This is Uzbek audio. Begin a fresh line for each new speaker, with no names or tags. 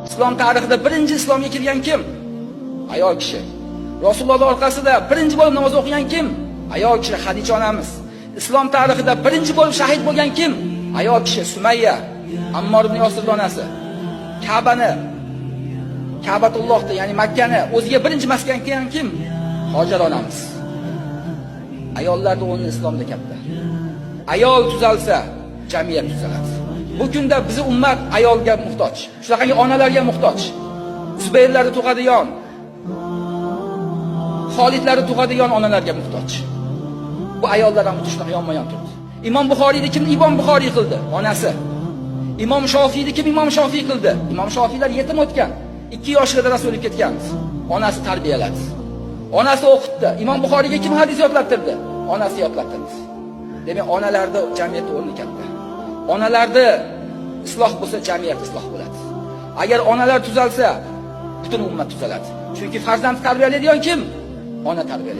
Islom tarixida birinchi islomga kirgan kim? Ayol kishi. Rasululloh orqasida birinchi bo'lib namoz o'qigan kim? Ayol kishi Xadicha onamiz. Islom tarixida birinchi bo'lib shahid bo'lgan kim? Ayol kishi Sumayya, Ammor ibn Yosir onasi. Ka'batullohni, ya'ni Makkani o'ziga birinchi maskan qilgan kim? Hojar onamiz. Ayollarning o'rni islomda katta. Ayol tuzalsa, jamiyat tuzaladi. Bu kunda bizning ummat ayolga muhtoj. Shunaqangi onalarga muhtoj. Zubayrlarni tug'adigan, Xolidlarni tug'adigan onalarga muhtoj. Bu ayollar ham shunaqa yonma-yon turdi. Imom Buxoriyni kim Imom Buxoriy qildi? Onasi. Imom Shofiyni kim Imom Shofiy qildi? Imom Shofiylar yetim o'tgan. 2 yoshida rasul o'lib ketgan. Onasi tarbiyaladi. Onasi o'qitdi. Imom Buxoriyga kim hadis yodlattirdi? Onasi yodlattirdi. Demak, onalarda jamiyatda o'rni katta. Onalarda isloh bo'lsa, jamiyat isloh bo'ladi. Agar onalar tuzalsa, butun ummat tuzaladi. Chunki farzand tarbiyalaydigan kim? Ona tarbiyalaydi.